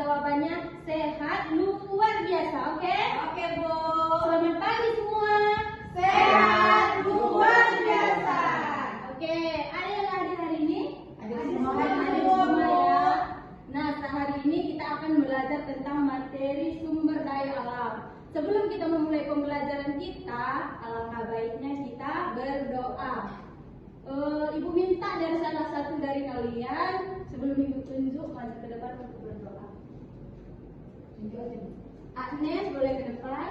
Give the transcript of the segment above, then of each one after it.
jawabannya sehat luar biasa. Oke? Oke, Bu. Selamat pagi semua. Sehat luar biasa. Oke, ada yang hadir hari ini? Hadir semua. Hadir semua ya. Nah, sehari ini kita akan belajar tentang materi sumber daya alam. Sebelum kita memulai pembelajaran kita, alangkah baiknya kita berdoa. Ibu minta dari salah satu dari kalian sebelum ibu tunjuk maju ke depan untuk berdoa. Agnes boleh ke depan.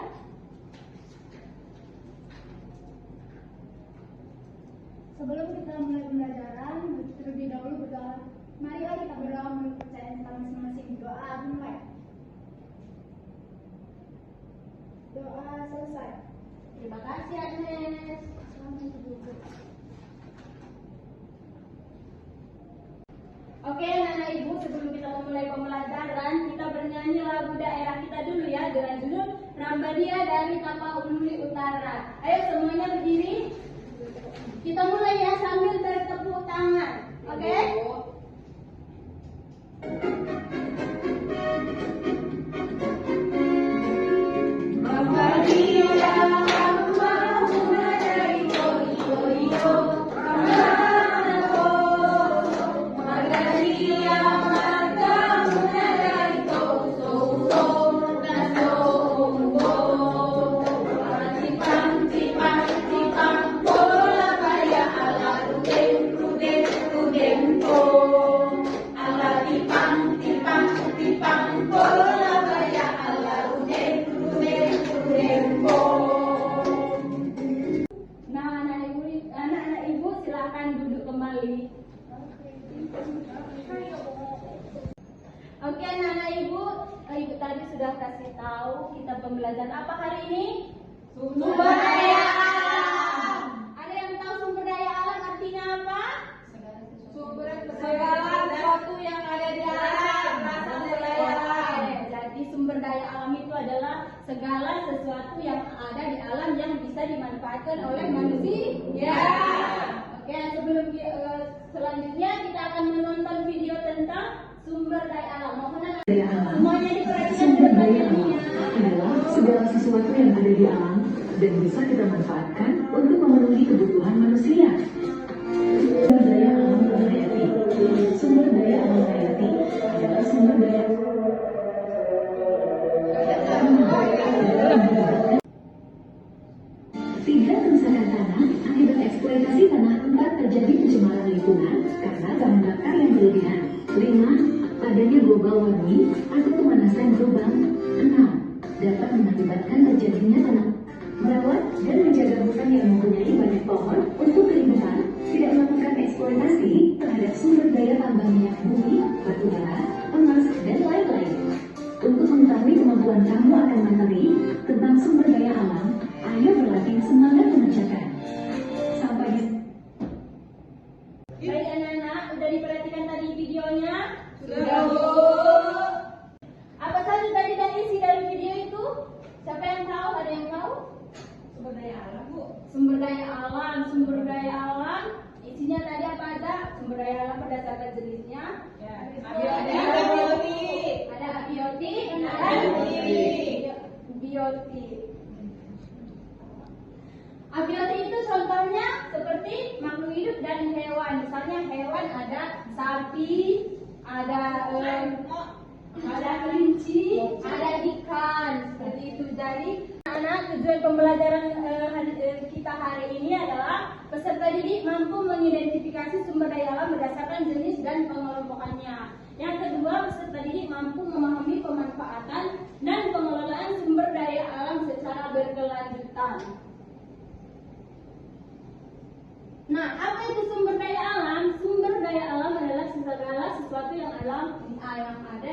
Sebelum kita mulai pembelajaran, terlebih dahulu berdoa. Marilah kita berdoa menurut kepercayaan kita masing-masing. Doa dimulai. Doa selesai. Terima kasih Agnes. Selamat duduk. Oke, anak ibu, sebelum kita memulai pembelajaran, kita bernyanyi lagu daerah kita dulu ya dengan judul Rambadia dari Tapanuli Utara. Ayo semuanya berdiri. Kita mulai ya sambil bertepuk tangan. Oke? Oke, anak-anak ibu tadi sudah kasih tahu kita pembelajaran apa hari ini? Sumber daya alam. Ada yang tahu sumber daya alam artinya apa? Segala sesuatu yang ada di alam. Sumber daya alam. Jadi sumber daya alam itu adalah segala sesuatu yang ada di alam yang bisa dimanfaatkan oleh manusia. Oke, sebelum selanjutnya kita akan menonton video tentang sumber daya alam. Mohon semuanya diperhatikan. Sumber daya alam adalah segala sesuatu yang ada di alam dan bisa kita manfaatkan untuk memenuhi kebutuhan manusia. Sumber daya alam hayati. Sumber daya alam hayati adalah sumber daya tidak kerusakan tanah akibat eksploitasi tanah tempat terjadi pencemaran lingkungan karena bahan bakar yang berlebihan. 5. Adanya global warming atau pemanasan global. 6. Dapat mengakibatkan terjadinya tanah merawat dan menjaga hutan yang mempunyai banyak pohon untuk kehidupan, tidak melakukan eksploitasi terhadap sumber daya tambang minyak bumi, batu bara, emas, dan lain-lain. Untuk mengetahui kemampuan kamu akan materi tentang sumber daya alam, ayo berlatih semangat memecahkan. Sampai di Baik anak-anak, udah diperhatikan tadi videonya? Sudah, Bu. Apa saja tadi dan isi dari video itu? Siapa yang tahu? Ada yang tahu? Sumber daya alam, Bu. Sumber daya alam, sumber daya alam. Isinya tadi apa aja? Sumber daya alam berdasarkan jenisnya. Ya. Ada Abiotik. Ada abiotik, biotik. Abiotik itu contohnya seperti makhluk hidup dan hewan. Misalnya hewan ada sapi, ada kelinci, ada ikan. Seperti itu. Jadi, anak tujuan pembelajaran kita hari ini adalah peserta didik mampu mengidentifikasi sumber daya alam berdasarkan jenis dan pengelompokannya. Yang kedua, peserta didik mampu memahami pemanfaatan dan pengelolaan sumber daya alam secara berkelanjutan. Nah, apa itu sumber daya alam? Sumber daya alam adalah segala sesuatu yang ada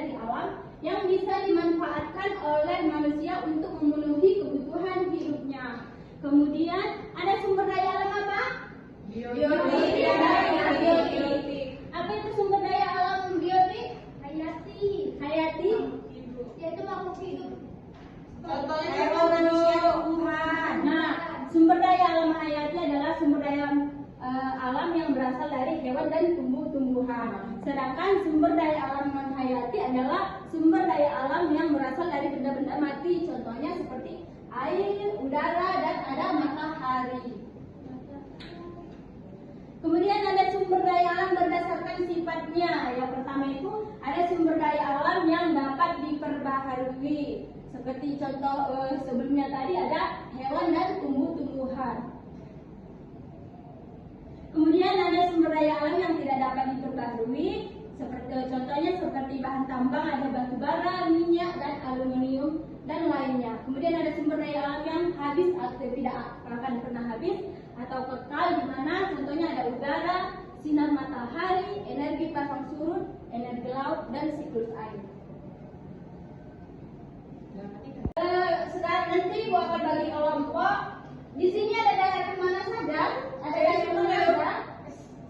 di alam yang bisa dimanfaatkan oleh manusia untuk memenuhi kebutuhan hidupnya. Kemudian ada sumber daya alam apa? Biotik. Apa itu sumber daya alam biotik? Hayati. Yaitu makhluk hidup. Contohnya hewan, manusia, tumbuhan. Nah, sumber daya alam hayati adalah sumber daya alam yang berasal dari hewan dan tumbuh-tumbuhan. tumbuh-tumbuhan. Sedangkan sumber daya alam non-hayati adalah sumber daya alam yang berasal dari benda-benda mati. Contohnya seperti air, udara, dan ada matahari. Kemudian ada sumber daya alam berdasarkan sifatnya. Yang pertama itu ada sumber daya alam yang dapat diperbaharui. Seperti contoh sebelumnya tadi ada hewan dan tumbuh-tumbuhan. Kemudian ada sumber daya alam yang tidak dapat diperbaharui. Contohnya seperti bahan tambang, ada batu bara, minyak, dan aluminium, dan lainnya. Kemudian ada sumber daya alam yang habis atau tidak akan pernah habis atau kekal, di mana contohnya ada udara, sinar matahari, energi pasang surut, energi laut, dan siklus air. Sekarang nanti Ibu akan bagi kelompok. Di sini ada daerah mana saja? Ada daerah mana saja?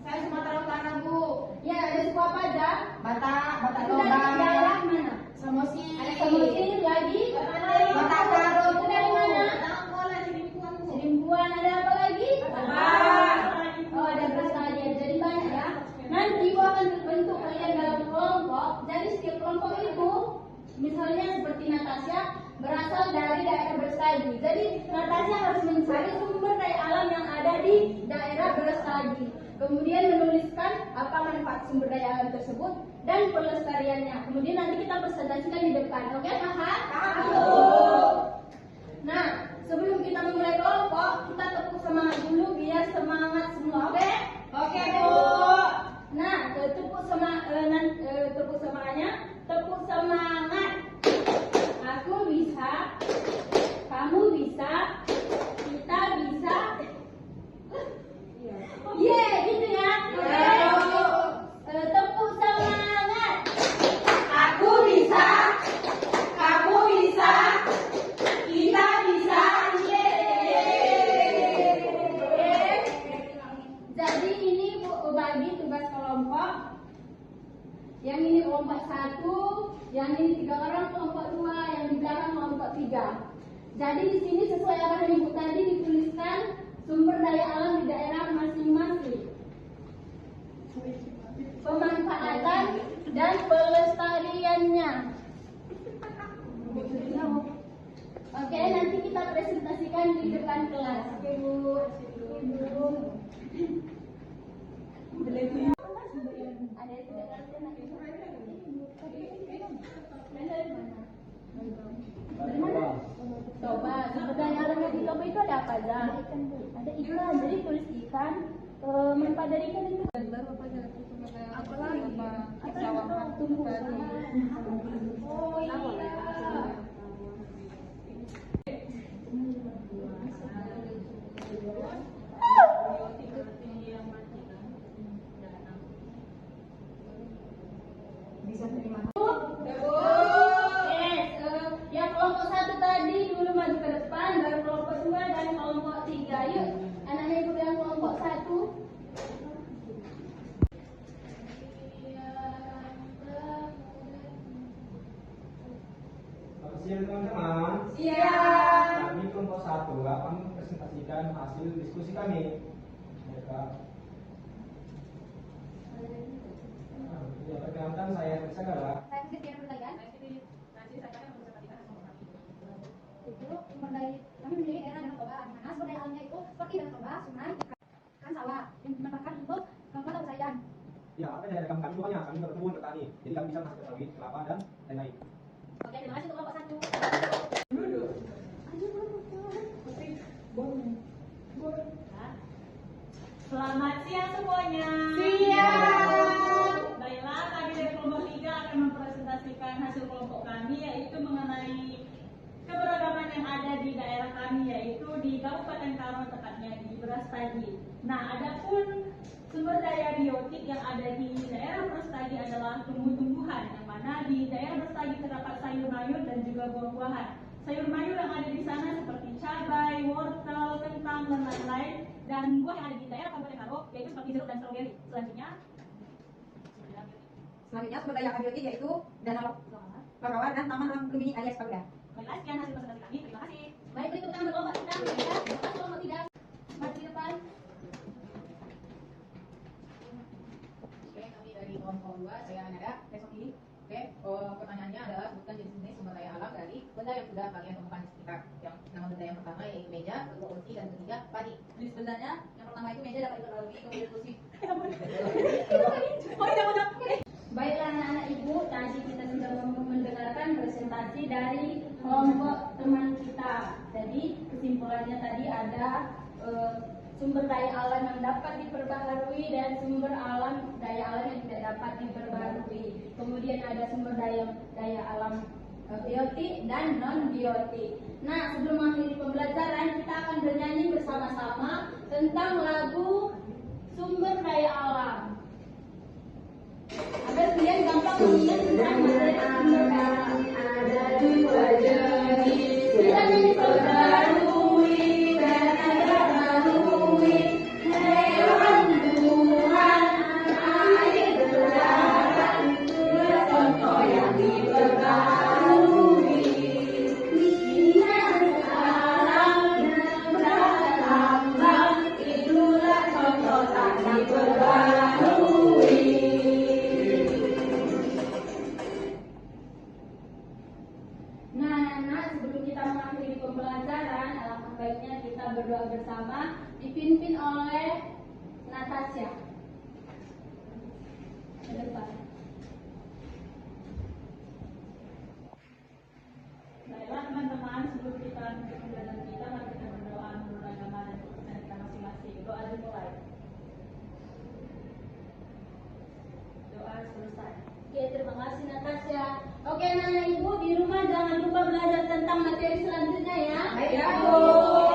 Saya Sumatera Utara, Bu. Ya, ada suku apa aja? Bata Itu dari daerah mana? Samosi. Ada Samosi lagi? Bata Karo. Itu dari mana? Tangkola, Sirimpuan, Bu. Sirimpuan. Ada apa lagi? Tebas. Oh, ada Brasaja. Jadi banyak ya. Nanti Ibu akan bentuk kalian dalam kelompok. Jadi setiap kelompok itu, misalnya seperti Natasha, berasal dari daerah Brastagi. Jadi Natasha harus mencari sumber daya alam yang ada di daerah Brastagi. Kemudian menuliskan apa manfaat sumber daya alam tersebut dan pelestariannya. Kemudian nanti kita presentasikan di depan. Oke, paham? Paham. Nah, sebelum kita memulai kelompok, kita tepuk semangat dulu biar semangat semua. Oke? Oke, Bu. Nah, tepuk semangatnya. Tepuk semangat. Aku bisa, kamu bisa, kita bisa. Gitu ya. Tepuk semangat. Aku bisa, kamu bisa, kita bisa. Jadi ini Bu bagi tugas kelompok. Yang ini kelompok 1, yang ini 3 orang kelompok 2, yang di belakang kelompok 3. Jadi di sini sesuai arahan Ibu tadi dituliskan sumber daya alam di daerah masing-masing, pemanfaatan dan pelestariannya. Oke, nanti kita presentasikan di depan kelas. Oke, Bu. Ada yang tidak ngerti nanti. Dari mana? Dari mana? Coba, sumber daya alam yang di Toba itu ada apa aja? Ada ikan, jadi tulis ikan. Manfaat dari ikan itu baru apa aja? Apa lagi? Tumbuhan. Oh iya. Bisa terima. Yang kelompok 1 tadi dulu maju ke depan, baru kelompok 2 dan kelompok 3. Yuk, anaknya ikut yang kelompok 1. Selamat siang teman-teman. Siap. Kami kelompok 1 akan presentasikan hasil diskusi kami. Ya, perkenalkan saya Tersagala. Saya mungkin tidak pertanyaan. Itu sumber daya kami memiliki daerah Danau Toba, di mana sumber daya alamnya itu seperti Danau Toba, sungai, ikan sawah yang dimanfaatkan untuk mata pencaharian. Ya, apa yang daerah kami pokoknya kami berkebun bertani. Jadi kami bisa menghasilkan sawit, kelapa dan lain-lain. Oke, terima kasih untuk kelompok 1. Selamat siang semuanya. Siap. Baiklah, kami dari kelompok 3 akan mempresentasikan hasil kelompok kami, yaitu mengenai keberagaman yang ada di daerah kami, yaitu di Kabupaten Karo, tepatnya di Brastagi. Nah, adapun sumber daya biotik yang ada di daerah Brastagi adalah tumbuh-tumbuhan, yang mana di daerah Brastagi terdapat sayur mayur dan juga buah-buahan. Sayur mayur yang ada di sana seperti cabai, wortel, kentang, dan lain-lain. Dan buah yang ada di daerah Kabupaten Karo yaitu seperti jeruk dan stroberi. Selanjutnya Sumber daya abiotik yaitu Danau Toba dan Taman Alam Gemini alias Pagoda. baiklah, sekian hasil presentasi kami. Terima kasih. Baik, berikut kita berkelompok 6 ya. Kelompok 3. Maju di depan. Oke, sudah kalian temukan di sekitar. Yang nama benda yang pertama yaitu meja, kedua kursi, dan ketiga padi. Jadi sebenarnya yang pertama itu meja dapat diperbarui, kemudian kursi. Baiklah anak-anak ibu, tadi kita sudah mendengarkan presentasi dari kelompok teman kita. Jadi kesimpulannya tadi ada sumber daya alam yang dapat diperbaharui dan sumber daya alam yang tidak dapat diperbaharui. Kemudian ada sumber daya alam biotik dan non biotik. Nah, sebelum mengakhiri pembelajaran kita akan bernyanyi bersama-sama tentang lagu sumber daya alam. Agar kalian gampang mengingat tentang materi sumber daya alam. Ada dua jenis yang diperbarui dan ada barui. Hewan, tumbuhan, air, darat, dua contoh yang diperbarui. Minat alam dan berkembang, itulah contoh tak diperbarui. Nah, sebelum kita mengakhiri pembelajaran, alangkah baiknya kita berdoa bersama, dipimpin oleh Natasha. Ke depan. Baiklah teman-teman, sebelum kita lanjut pembelajaran kita, mari kita berdoa menurut agama dan kepercayaan kita masing-masing. Doa dimulai. Doa selesai. Oke, terima kasih Natasha. Oke, anak-anak ibu di rumah jangan lupa belajar tentang materi selanjutnya ya. Baik, Bu.